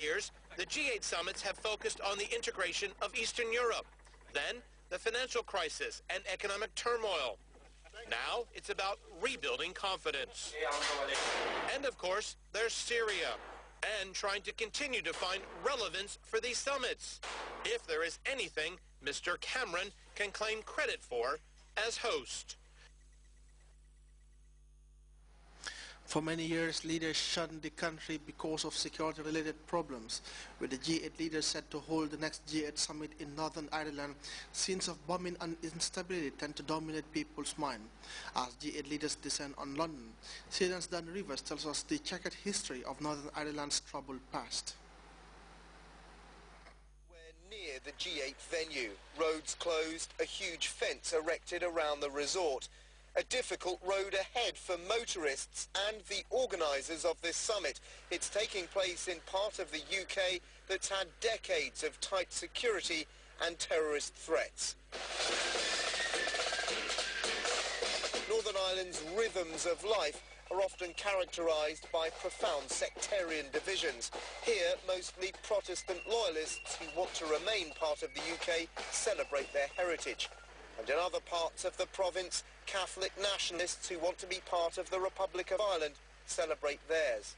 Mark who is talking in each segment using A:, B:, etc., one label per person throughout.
A: years, the G8 summits have focused on the integration of Eastern Europe. Then, the financial crisis and economic turmoil. Now, it's about rebuilding confidence. And of course, there's Syria, and trying to continue to find relevance for these summits. If there is anything Mr. Cameron can claim credit for as host.
B: For many years, leaders shunned the country because of security-related problems, with the G8 leaders set to hold the next G8 summit in Northern Ireland. Scenes of bombing and instability tend to dominate people's mind as G8 leaders descend on London. CNN's Dan Rivers tells us the checkered history of Northern Ireland's troubled past.
C: We're near the G8 venue. Roads closed, a huge fence erected around the resort. A difficult road ahead for motorists and the organisers of this summit. It's taking place in part of the UK that's had decades of tight security and terrorist threats. Northern Ireland's rhythms of life are often characterised by profound sectarian divisions. Here, mostly Protestant loyalists who want to remain part of the UK celebrate their heritage. And in other parts of the province, Catholic nationalists who want to be part of the Republic of Ireland celebrate theirs.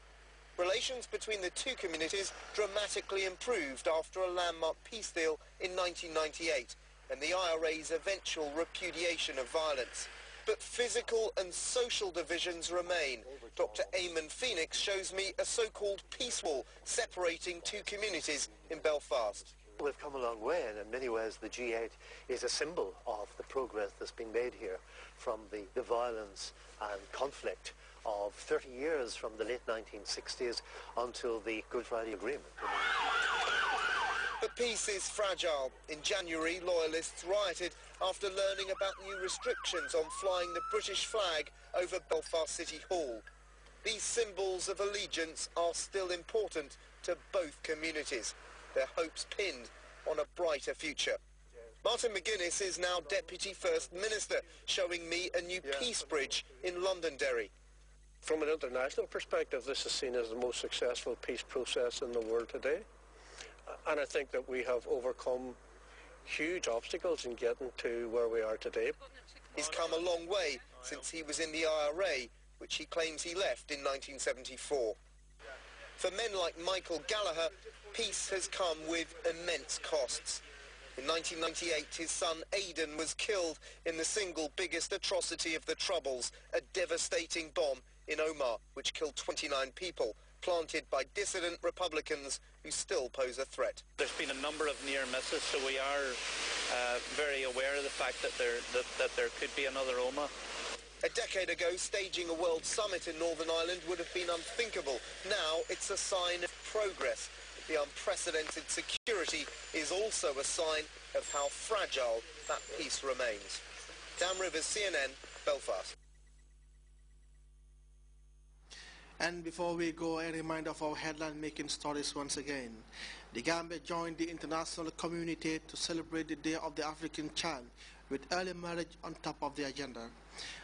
C: Relations between the two communities dramatically improved after a landmark peace deal in 1998 and the IRA's eventual repudiation of violence. But physical and social divisions remain. Dr. Eamon Phoenix shows me a so-called peace wall separating two communities in Belfast.
D: We've come a long way, and in many ways the G8 is a symbol of the progress that's been made here from the violence and conflict of 30 years from the late 1960s until the Good Friday Agreement.
C: But peace is fragile. In January, loyalists rioted after learning about new restrictions on flying the British flag over Belfast City Hall. These symbols of allegiance are still important to both communities, their hopes pinned on a brighter future. Martin McGuinness is now Deputy First Minister, showing me a new peace bridge in Londonderry.
E: From an international perspective, this is seen as the most successful peace process in the world today. And I think that we have overcome huge obstacles in getting to where we are today.
C: He's come a long way since he was in the IRA, which he claims he left in 1974. For men like Michael Gallagher, peace has come with immense costs. In 1998, his son Aidan was killed in the single biggest atrocity of the Troubles, a devastating bomb in Omagh, which killed 29 people, planted by dissident Republicans who still pose a threat.
F: There's been a number of near misses, so we are very aware of the fact that there could be another Omagh.
C: A decade ago, staging a world summit in Northern Ireland would have been unthinkable. Now it's a sign of progress. The unprecedented security is also a sign of how fragile that peace remains. Dan Rivers, CNN, Belfast.
B: And before we go, a reminder of our headline-making stories once again. The Gambia joined the international community to celebrate the Day of the African Child, with early marriage on top of the agenda.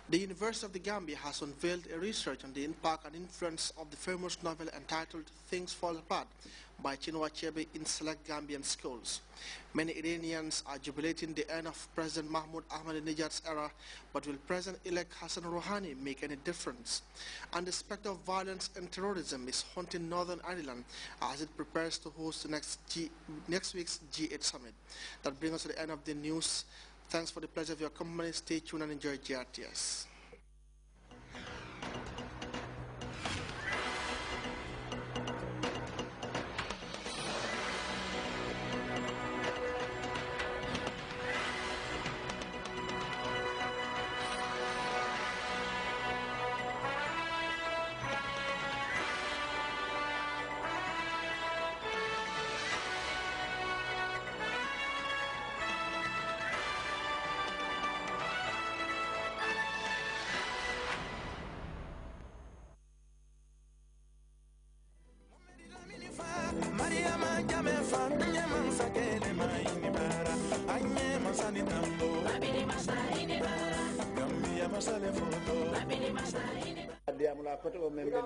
B: The University of the Gambia has unveiled a research on the impact and influence of the famous novel entitled Things Fall Apart by Chinua Achebe in select Gambian schools. Many Iranians are jubilating the end of President Mahmoud Ahmadinejad's era, but will President-elect Hassan Rouhani make any difference? And the specter of violence and terrorism is haunting Northern Ireland as it prepares to host the next week's G8 summit. That brings us to the end of the news. Thanks for the pleasure of your company. Stay tuned and enjoy Grts.
G: diamula koto o membina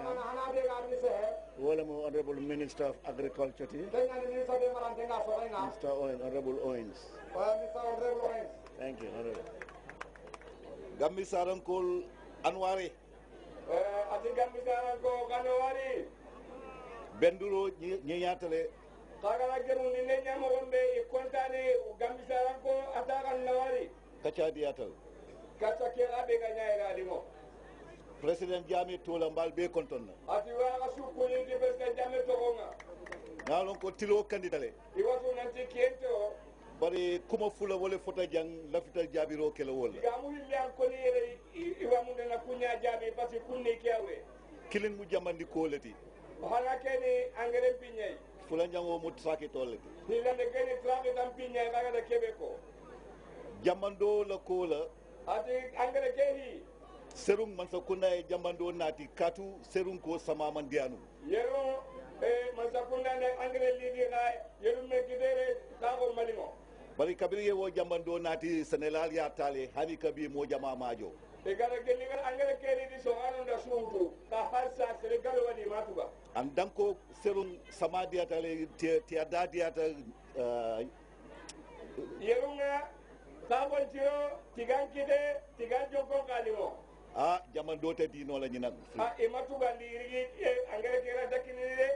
G: wala mo honorable minister of agriculture Mr. Owen, honorable Owens. Thank you, honorable.
H: Gambi Sarankol Anwari.
I: Ati Gambi Sarankol Anwari.
H: Benduro Nyatale.
I: Kagala gemu ni nenya morombe ikontane Gambi Sarankol ataka Anwari.
H: Kacha diatal.
I: Kacha kera be ganya ira limo.
H: President Jami tola mbal be kontonna.
I: Ati wa asukuni di President Jami tokonga.
H: Ngalon ko tilo kandidale.
I: Iwatu nanti kiento.
H: Bari kuma fula wole fota jang lafita jabiro kele wala.
I: Gamu ile ko ni yere iwa munde na kunya jabi pasi kunni kiawe.
H: Kilin mu jamandi ko leti.
I: Hala keni angere pinyai.
H: Fula jango mu trake toleti.
I: Hilande keni trake tam pinyai kaga da kebeko.
H: Jamando la kola.
I: Ati angere kehi.
H: Serung mansa kuna e jamando nati katu serung ko sama mandianu.
I: Yero mansa kuna ne angere lidi ga yero me kidere tago malimo.
H: Bari kabiri wo jamando nati senelal ya tale hani kabi mo jama majo.
I: Egara geli gar angere keri di so anunda suutu ka harsa senegal wadi matuba.
H: Andanko serung sama dia tale tia dadia ta
I: yerunga sabon tiro tigan kide tigan joko kalimo.
H: Jamando te dino la nyinan.
I: Matuba lirigi angere kera dakinire.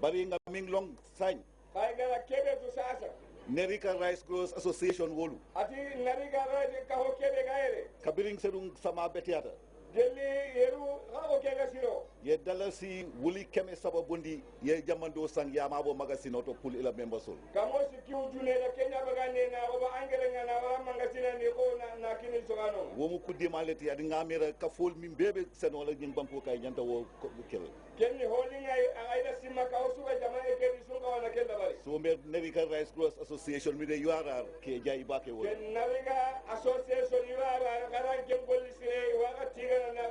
H: Bari nga minglong sign.
I: Kay gara kebe tu sasa.
H: Nerika Rice Growers Association wolu.
I: Ati Nerika Rice ka hokebe gaere.
H: Kabiring serung sama betiata.
I: Gelli yeru ha okega siro.
H: Ye dalasi wuli keme sababundi ye jamando sang ya mabo magasino to pul ila membasol.
I: Kamo si kiu june la Kenya bagane na oba angere ngana wala mangasina ni ko na kini sogano.
H: Wo mu kuddi maleti adi ngamira ka fol min bebe sen wala jing banko kay nyanta wo kel.
I: Kenni holding ay ayda simma ka osuga jamae ke sunga wala kenda bari.
H: So me Nerika Rice Growers Association mi de URR ke jay bake wo.
I: Ken Nerika Association URR garan ken polisi wa tiga na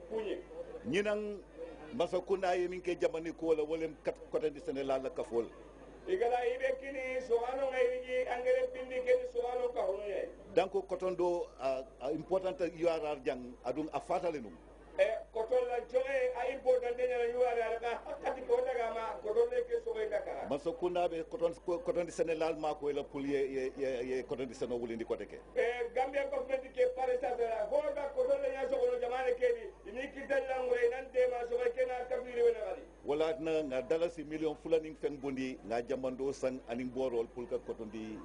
I: punyi.
H: Nyinang masa kuna ye min ke jamani ko wala wolem kat kota di Sénégal la kafol.
I: Igala ibe kini sohano ngai angere pindi keni sohano ka hono yai.
H: Danko kotondo important URR jang adung afatale num.
I: Koton la joge a important nyana URR ka hakati ko daga ma koton le ke sogo ndakara.
H: Masa kuna be koton di Sénégal ma ko la pul ye koton di Sénégal wulindi ko teke.
I: Gambia government ke pare sa dara ho da koton le nyaso ko jamane kedi ni kitalla ngure nan de ma sogo kena kafiri wona wali.
H: Wala na nga dalasi million fulaning feng bondi nga jamando sang aning borol pul ka koton di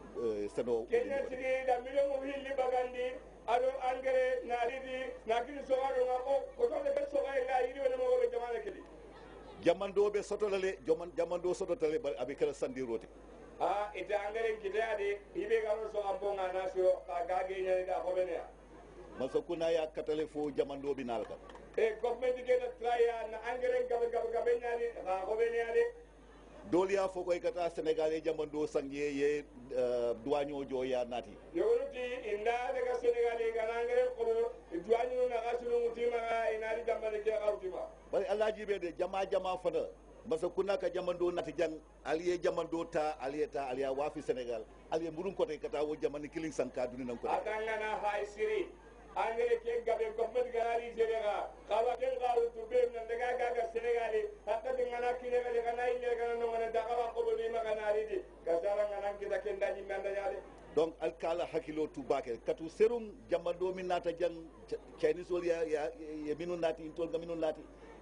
H: Sénégal.
I: Kenya sigi da million mo hilli bagandi ado angere na ridi na kini sogaro nga ko koton le be sogo nga yiri wona mo jamane kedi.
H: Jamando be sotolale jamando sototale abe kala sandi roti.
I: Ite angere kidade ibe garo so ambonga nasio ka gage nyani da hobene.
H: Masa kuna ya katale fo jamando binalka.
I: Government ke na traya na angere gabe nyani ha hobene ade.
H: Dolia fo ko ikata Senegal e jamando sangye ye duanyo joya nati.
I: Yoluti inda daga Senegal e ganangere ko duanyo na gasunu mutima inari jamale ke autima.
H: Bari Allah jibe de jama fada masa kuna ka jamando nati jang aliye jamando ta aliyeta aliya wafi Senegal aliye murun ko te kata wo jamani killing sanka duni nan ko
I: atanga na hay siri angere ke gabe government garari jega kala ken garu to be nan daga gaga Senegal hatta de ngana kine ga daga nay ne ga no ngana daga ba ko ni ma kana ridi kasara ngana kita ken daji manda yaade
H: donc alkala hakilo tu bakel katu serum jamando min nata jang Chinese wol ya minu nati intol ga minu nati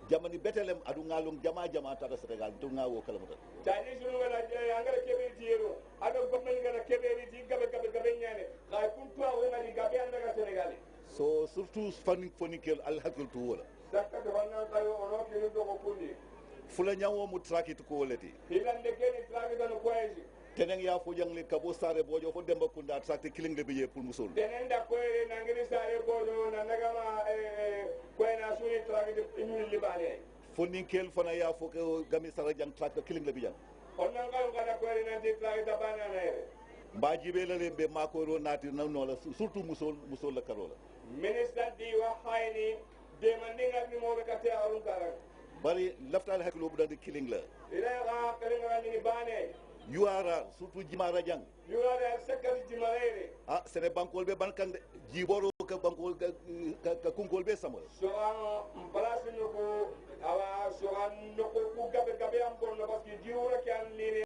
H: jamani betelem adu ngalung jama ta Senegal to ngawo kala mutan
I: tani sunu wala angara kebe tiero ado government ngana kebe ri gabe nyane kay kun to o ngani gabe andaga Senegal
H: so surtout fonikel al hakil tu wala
I: dakka do wanna kayo ono kinu do ko kundi
H: fula nyawo mu trakit ko wolati
I: hilande keni trakit no koyji
H: tenen ya fo jangle kabo sare bojo fo demba kunda trakte killing de biye pour musul
I: tenen da koyre nangiri sare bojo na nagama koyna suni trakit imul libane
H: fonikel fana ya fo ko gami sara jang trakte killing de biyan
I: onan kayo kada koyre nanti trakit bana na ere
H: mbaji be lale be makoro nati no la surtout musul la karola
I: ministre di wa hayni de mandinga ni mo be kate arun karan
H: bari laftal hakilo bu dandi killing la
I: ila ga kalinga ni bane
H: yuara surtout jimara jang
I: yuara sekati jimarere
H: sene bankol be bankan jiboro ka banko ka kunkol be samol
I: so an place no ko awa so an no ko gabe gabe am bon parce que jiwra kan ni